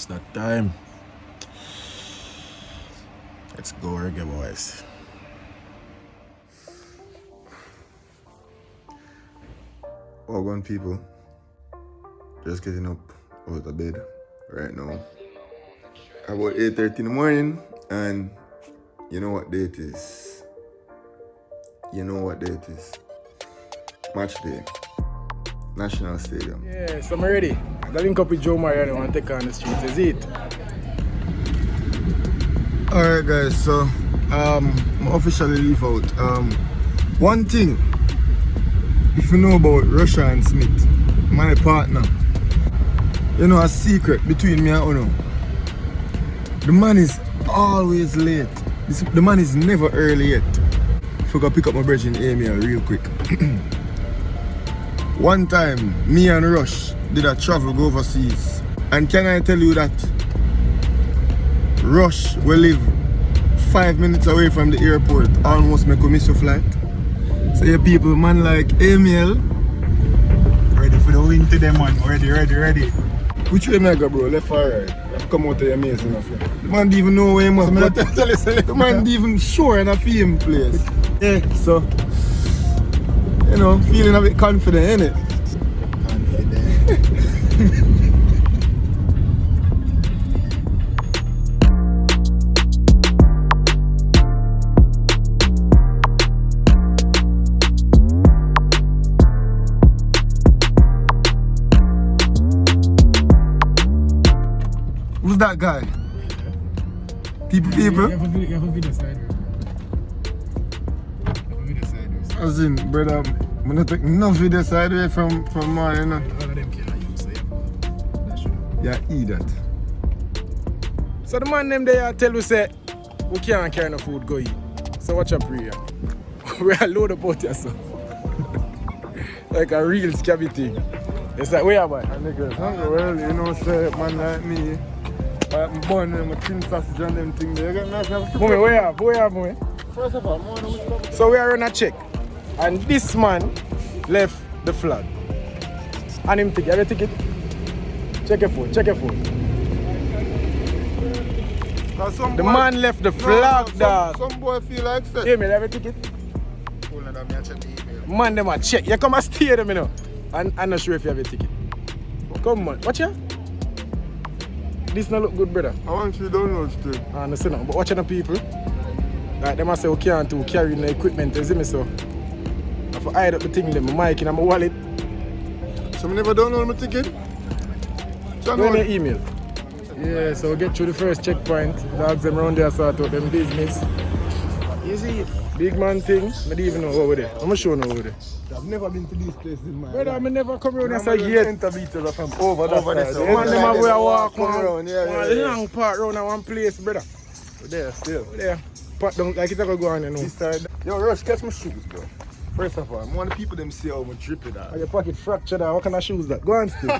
It's that time. Let's go, reggae boys. Well, on people, just getting up out of bed right now. About 8:30 in the morning, and you know what day it is. Match day. National Stadium. Yeah, so I'm ready. I got link up with Joe Mario and I want to take on the streets. Is it? Alright guys, so I'm officially leave out. One thing, if you know about Russia and Smith, my partner, you know a secret between me and Uno. The man is always late. The man is never early yet. If I go pick up my brother in Amy real quick. One time, me and Rush did a travel go overseas. And can I tell you that Rush will live 5 minutes away from the airport, almost make a miss a flight. So yeah, people, man like Emil, Ready for the win today, man. Ready. which way I go, bro? Left or right? I've come out of your maze enough. The man didn't even know where he must go. The man didn't even sure in a film place. Yeah, so, you know, feeling a bit confident, innit? Who's that guy? People. You have a video side. As in, brother, I'm not taking no video side away from mine, you know. All of them can use, so that should. Yeah, eat that. So the man them there tell you say we can't carry no food go eat. So watch up here. We are load up out here so. Like a real scabby thing. It's like where boy? And niggas hungry, well, you know, say, man like me, I'm born with my tin sausage and them things there. You get me? Mommy, where you have, mommy? First of all, man, So we are on a check. And this man left the flag. And him ticket. Have you ticket? Check your phone. The man left the flag, dog. Some boy feel like that. Email, have you ticket? Hold on, let me check the email. Man, them a check. You come and stay them, you know. And I'm not sure if you have a ticket. Come on, watch ya. This not look good, brother. I want you to download still. I understand, but watching the people. Like them I say we can't do carrying the equipment, you see me so. I have to hide up the thing, them, my mic in my wallet. So I never download my ticket? Go in your email. Yeah, so we get through the first checkpoint. Dogs them around there sort out them business. Easy. Big man thing, I don't even know over there. I'm sure no over there. I've never been to these places in my Brother, I never come around life. and say yet. Interbeaters are from over There. there. Man, them have where I walk around, one long part round at one place, brother. We're there still. There. Pat down like it's gonna go on, you know. This side. Yo, Rush, catch my shoes, bro. First of all, I want the people them see how I'm dripping Are out. your pocket fractured out? What kind of shoes that? Go on still.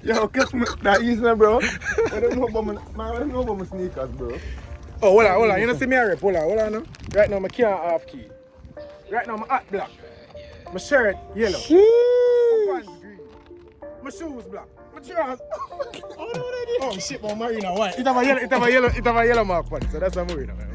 Yo, catch me. That easy, bro. I don't know about my sneakers, bro. Oh, hold on. You don't see me a rep. Hold on now. Right now, my car half key. Right now, my hat black. My shirt yellow. My pants green. My shoes black. My trousers. Oh shit, my marina white. It have a yellow mark on it, so that's what I'm worried about.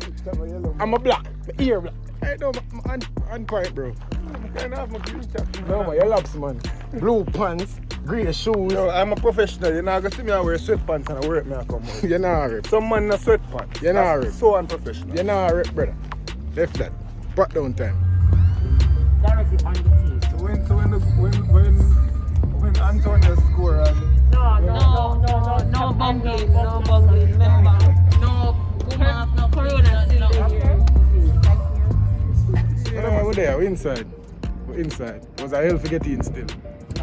I'm a black. My ear black. Right now, my hand part, bro. I can't have my green cap. No, my yellow laps, man. Blue pants, grey shoes. Yo, I'm a professional. You're not gonna see me I wear sweatpants and I wear it me I come out. You're not a rep. Some man in a sweatpants. You're not a rep. So unprofessional. You're not a rep, brother. Left that. Back down time. Directly on the team. So when Antonio score and No bumbling, remember. No corona still here. Yeah, we're there, we're inside. It was a hell for getting in still.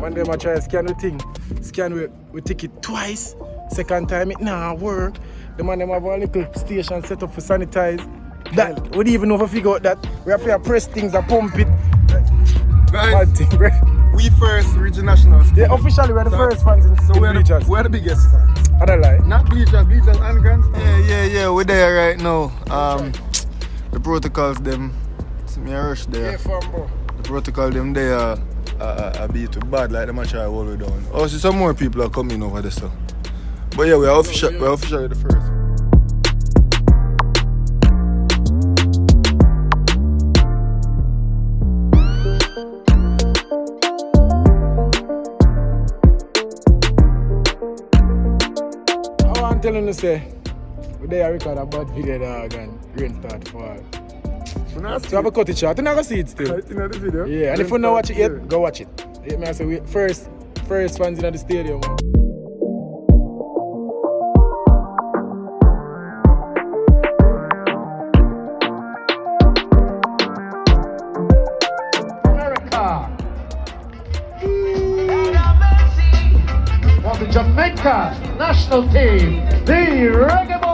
One day I try to scan the thing. Scan we ticket twice. Second time it nah work. The man them have a little station set up for sanitize. That we didn't even know if I figure out that. We have to press things and pump it. guys, Bad thing, bro. we first reach the national stadium. Yeah, officially we're the first fans in bleachers. We're the biggest fans. I don't lie. Not bleachers and grandstand. Yeah, we're there right now. The protocols them, see me a rush there. Yeah, fam, bro. The protocol them there a beat too bad like them a try hold it down. Oh, see some more people are coming over there, so. But yeah, we're officially the first. I want to tell him to say, today I record a bad video dog and rain start to fall. So I have a cut it short. You not gonna see it still. Right in the video? Yeah, and if you don't watch it yet, go watch it. Yeah, me I say first fans in the stadium. Man. America. For the Jamaica national team, the Reggae Boys.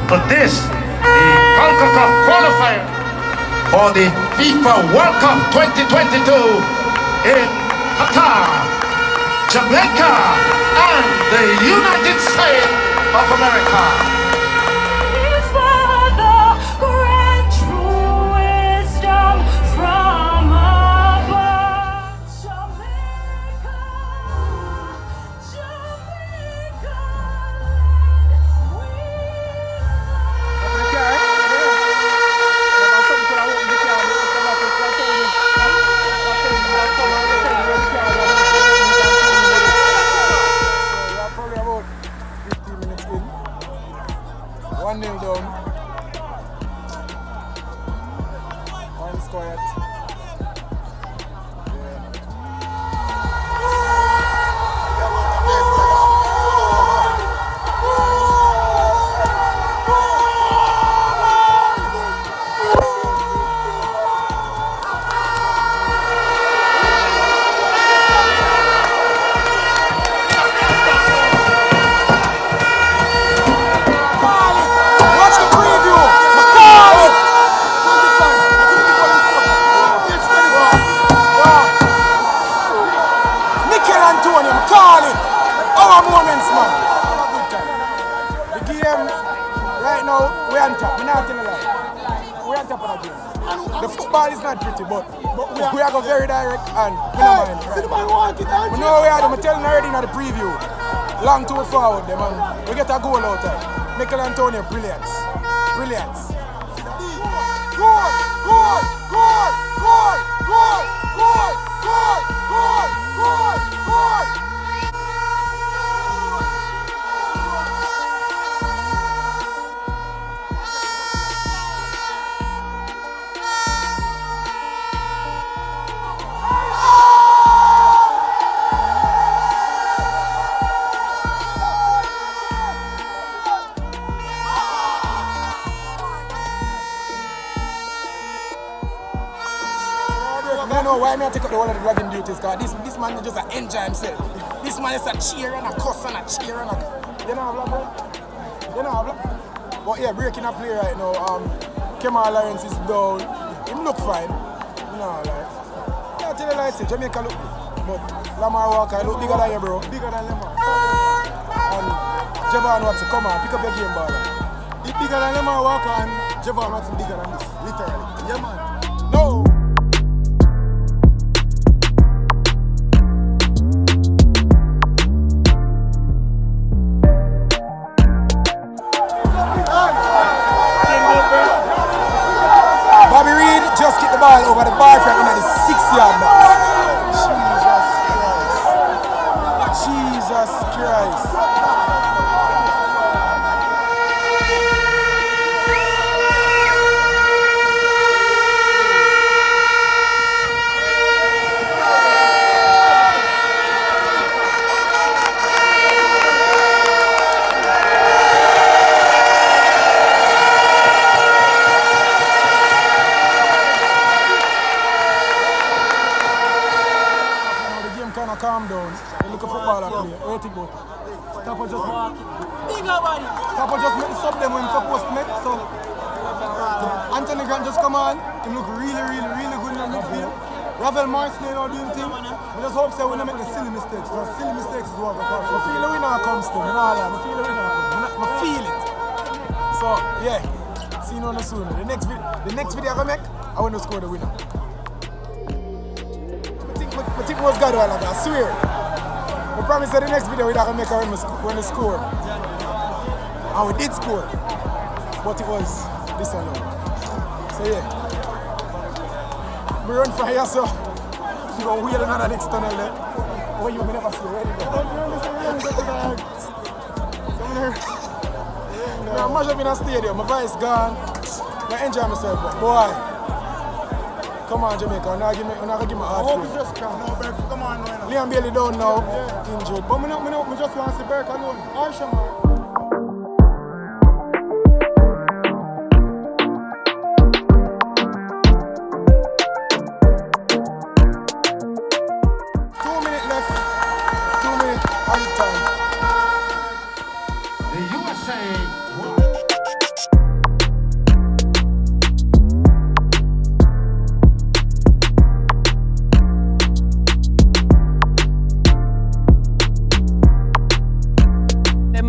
To this, the CONCACAF qualifier for the FIFA World Cup 2022 in Qatar, Jamaica, and the United States of America. The football is not pretty, but we are very direct and we don't mind. Right? We know we are, I'm telling you already in the preview. Long to forward them and we get a goal out there. Mikel Antonio, brilliance. Brilliance. Goal! Goal! Goal! Goal! Goal! Goal! Goal! Goal! Goal! Goal! I know why I take up the whole of the dragon duties, because this man just enjoy himself. This man is a cheer and a cuss and a cheer and a... You know what I'm You know what But yeah, breaking a play right now. Kemal Lawrence is down. Him look fine. You know, like... Yeah, tell you like I say, Jamaica look big. But Lamar Walker look bigger than you, bro. Bigger than Lamar. And Javon Watson, come on, pick up your game, baller. He's bigger than Lamar Walker and Javon Watson bigger than this. Literally. Yeah, man. No! Just kick the ball over the bar front in the 6-yard box. Jesus Christ. play. What do you think about it? Tapa just Bigger body. Tapa just make the sub them when he's supposed to make. So Anthony Grant just come on. He look really good in the midfield. Ravel Marsley now doing thing. We just hope so we don't make the silly mistakes. Because silly mistakes is what we call. I feel the winner comes to me. I feel the winner comes. I feel it. So yeah, see you on the soon. The next video I make, I want to score the winner. I think was God while ago, I swear. I promise that the next video we're going to make when we score. And we did score. But it was this alone. So yeah. We run for here, so you go wheel another next tunnel there. What you never see already. I'm mash up in a stadium, my voice gone. I enjoy myself, but boy. Come on, Jamaica, I'm not going to give my heart. I hope it's just come. No, Berk, come on, no. Liam Bailey down now, injured. But I just want to see Berk alone. Arsha, man.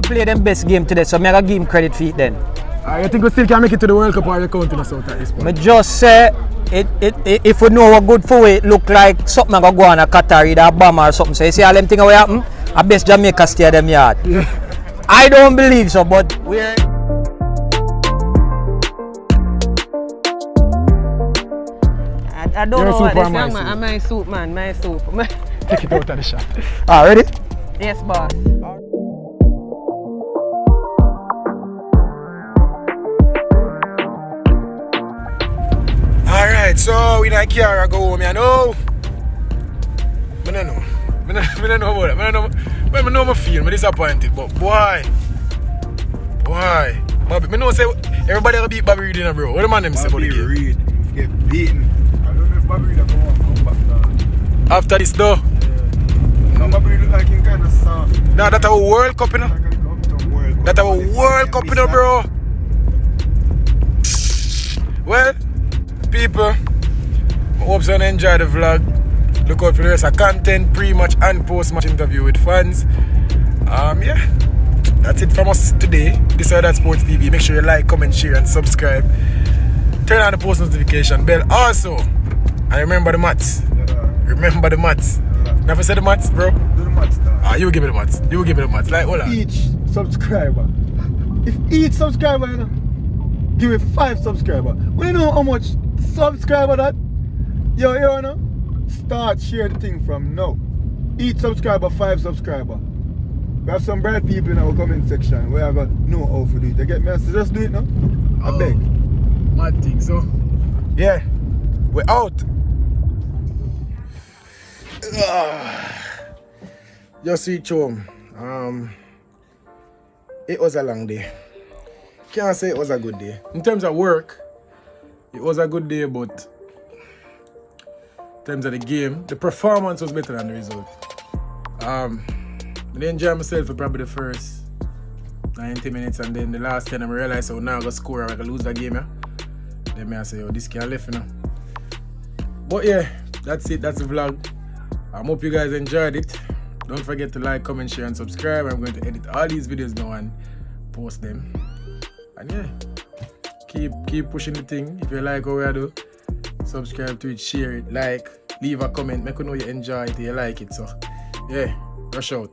Play them best game today, so I'm going to give him credit for it then. You think we still can make it to the World Cup, or are you counting us out at this point? I just say, if we know what good for it, look like something going to go on a Qatar, either a bomb or something. So you see all them things will happen, I best Jamaica stay them yard. Yeah. I don't believe so, but we're... I don't know what this young man, my soup man, my soup. Take it out of the shot. Ready? Yes, boss. Alright, so we not care I go home, you know. I don't know. I don't know about that. I know I feel, I'm disappointed, but boy. Bobby, I know say everybody will beat Bobby Reed, bro. What the man them say about the game? Bobby Reed get beaten. I don't know if Bobby Reed will come back now. After this though? Yeah. No, Bobby Reed look like him kind of soft. Nah, that's our World Cup, you know? That's our World Cup, you know, bro. Well, people, I hope you enjoy the vlog. Look out for the rest of content, pre-match and post-match interview with fans. Yeah, that's it from us today. This is That Sports TV. Make sure you like, comment, share and subscribe. Turn on the post notification bell also. And remember the maths. Remember the maths. Never said the maths, bro? Do the maths now. You give me the maths. You give me the maths. Like, hold on. Each subscriber. If each subscriber, you know, give me 5 subscribers. We know how much subscriber that? Yo, you know? Start share the thing from now. Each subscriber, 5 subscriber. We have some bright people in our comment section where I got know how to do it. They get me? So just do it now. I beg. Mad thing, so. Yeah, we're out. Just reach home. It was a long day. Can't say it was a good day. In terms of work, it was a good day, but in terms of the game, the performance was better than the result. I enjoyed myself for probably the first 90 minutes, and then the last 10 I realized, oh, now I'm going to score or I can lose the game. Yeah? Then I say, oh, this can't left, you know. But yeah, that's it. That's the vlog. I hope you guys enjoyed it. Don't forget to like, comment, share, and subscribe. I'm going to edit all these videos now and post them. And yeah, keep pushing the thing. If you like what we do, subscribe to it, share it, like, leave a comment, make you know you enjoy it, you like it. So yeah, rush out.